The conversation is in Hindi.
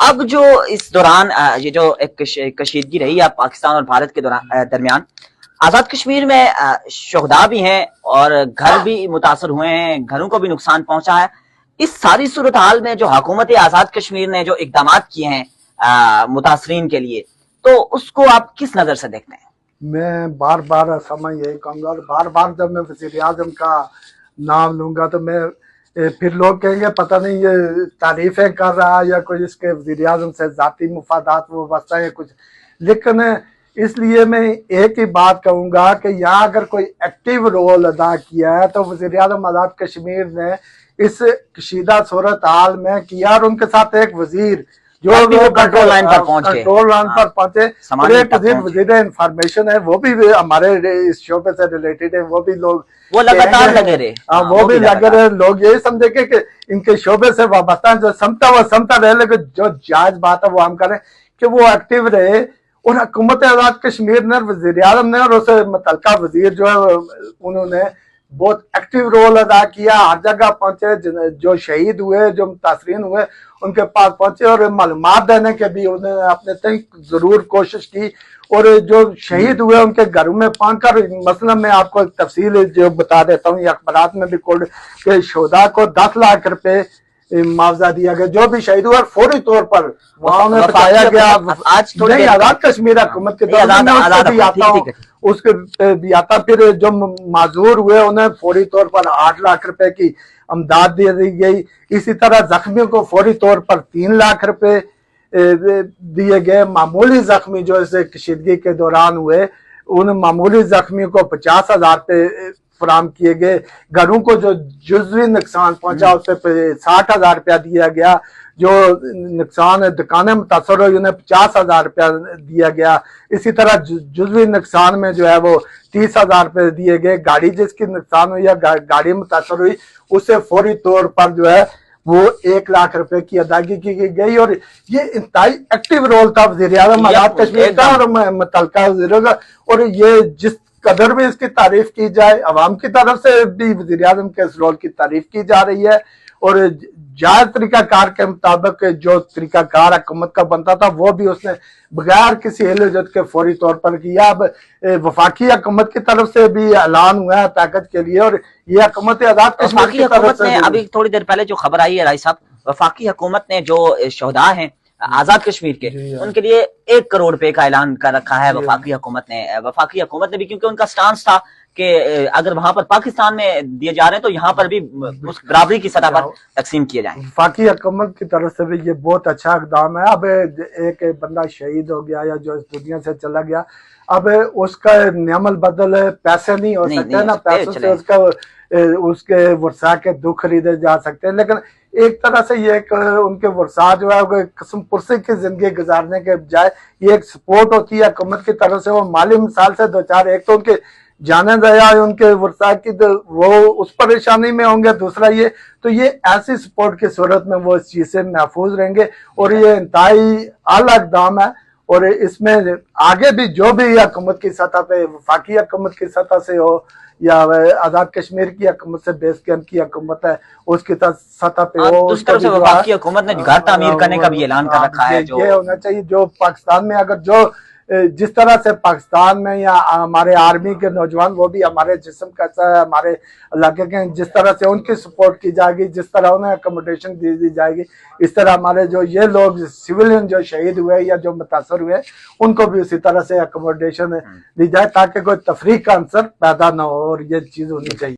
अब जो इस दौरान ये जो एक कशीदगी रही है पाकिस्तान और भारत के दरमियान, आजाद कश्मीर में शुहदा भी हैं और घर भी मुतासर हुए हैं, घरों को भी नुकसान पहुंचा है। इस सारी सूरत हाल में जो हुकूमत आजाद कश्मीर ने जो इकदाम किए हैं मुतासरीन के लिए, तो उसको आप किस नजर से देखते हैं? मैं बार बार समय यही कहूँगा और बार बार जब मैं वज़ीर आज़म का नाम लूंगा तो मैं फिर लोग कहेंगे पता नहीं ये तारीफें कर रहा है या कोई इसके वज़ीर आज़म से ज़ाती मुफादात वो बसता है कुछ। लेकिन इसलिए मैं एक ही बात कहूँगा कि यहाँ अगर कोई एक्टिव रोल अदा किया है तो वज़ीर आज़म आज़ाद कश्मीर ने इस कशीदा सूरत हाल में किया और उनके साथ एक वजीर जो कंट्रोल लाइन पर पहुंचे और एक वजीर इंफॉर्मेशन है वो भी हमारे इस शोबे से रिलेटेड है, वो भी लोग वो लगातार लगे रहे। वो भी लगे रहे। लोग यही समझे कि इनके शोबे से वाबस्ता जो समता वो समता रहे, लेकिन जो जायज बात है वो हम करें कि वो एक्टिव रहे। और हुकूमत आजाद कश्मीर ने वजीर आज़म ने और उसे मुतल्लिका वजीर जो है उन्होंने बहुत एक्टिव रोल अदा किया। हर जगह पहुंचे, जो शहीद हुए जो मुतासरीन हुए उनके पास पहुंचे और मालूमात देने के भी उन्होंने अपने तक जरूर कोशिश की। और जो शहीद हुए उनके घरों में पहुंचकर, मसला मैं आपको तफसील जो बता देता हूँ, अखबारात में भी कोड के शोधा को 10 लाख रुपए मुआवजा दिया गया जो भी शहीद हुआ। फौरी तौर पर वहां में बताया गया आज थोड़ी आजाद कश्मीर हुकूमत के उसके भी आता। फिर जो माजूर हुए उन्हें फौरी तौर पर 8 लाख रुपए की अमदाद दे दी गई। इसी तरह जख्मियों को फौरी तौर पर 3 लाख रुपए दिए गए। मामूली जख्मी जो इस कशीदगी के दौरान हुए उन मामूली जख्मियों को 50,000 रुपए फराम किए गए। घरों को जो जुज़वी नुकसान पहुंचा उस पर 60,000 रुपया दिया गया। जो नुकसान दुकानें मुतासर हुई उन्हें 50,000 रुपया दिया गया। इसी तरह जुज़वी नुकसान में जो है वो 30,000 रुपये दिए गए। गाड़ी जिसकी नुकसान हुई या गाड़ी मुतासर हुई उसे फौरी तौर पर जो है वो 1 लाख रुपए की अदायगी की गई। और ये इंतहाई एक्टिव रोल था वज़ीर आज़म आजाद कश्मीर का और मुतल्लिका वज़ीरों का। और ये जिस कदर भी इसकी तारीफ की जाए, अवाम की तरफ से भी वज़ीर आज़म के इस रोल की तारीफ की जा रही है। और जायज तरीकाकार के मुताबिक जो तरीकाकार हुकूमत का बनता था वो भी उसने बगैर किसी हिल-जुल के फौरी तौर पर किया। अब वफाकी हुकूमत की तरफ से भी ऐलान हुआ है ताकत के लिए और ये हुकूमत आजाद कश्मीर की तरफ से अभी थोड़ी देर पहले जो खबर आई है राय साहब, वफाकी हुकूमत ने जो शोहदा हैं आजाद कश्मीर के उनके लिए 1 करोड़ रुपए का ऐलान कर रखा है वफाकी हुकूमत ने भी, क्योंकि उनका स्टांस था कि अगर वहां पर पाकिस्तान में दिए जा रहे हैं तो यहाँ पर भी उस बराबरी की सतह पर तकसीम किए जाएं। वफाकी हुकूमत की तरफ से भी ये बहुत अच्छा इकदाम है। अब एक बंदा शहीद हो गया या जो इस दुनिया से चला गया, अब उसका नियमल बदल पैसे नहीं हो सकते ना, पैसों से उसके वर्षा के दुख खरीदे जा सकते हैं। लेकिन एक तरह से ये एक उनके वर्षा जो है किस्म पुरसे की जिंदगी गुजारने के बजाय ये एक सपोर्ट होती है हुकूमत की तरफ से। वो माली मिसाल से 2-4 एक तो उनके जाने दया उनके वर्षा की वो उस परेशानी में होंगे, दूसरा ये तो ये ऐसी सपोर्ट की सूरत में वो इस चीज से महफूज रहेंगे। और ये इंतहाई आला इक़दाम है। और इसमें आगे भी जो भी हुकूमत की सतह पे, वफाकी हुकूमत की सतह से हो या आजाद कश्मीर की हुकूमत से बेस कैंप की हुकूमत है उसकी सतह पे हो, वफाकी हुकूमत ने घर तामीर करने का भी ऐलान कर रखा है। ये होना चाहिए जो पाकिस्तान में अगर जो जिस तरह से पाकिस्तान में या हमारे आर्मी के नौजवान वो भी हमारे जिस्म कैसा है, हमारे इलाके के जिस तरह से उनकी सपोर्ट की जाएगी, जिस तरह उन्हें अकोमोडेशन दी जाएगी, इस तरह हमारे जो ये लोग सिविलियन जो शहीद हुए या जो मुतासर हुए उनको भी उसी तरह से अकोमोडेशन दी जाए ताकि कोई तफरीक का अंसर पैदा ना हो। और ये चीज होनी चाहिए।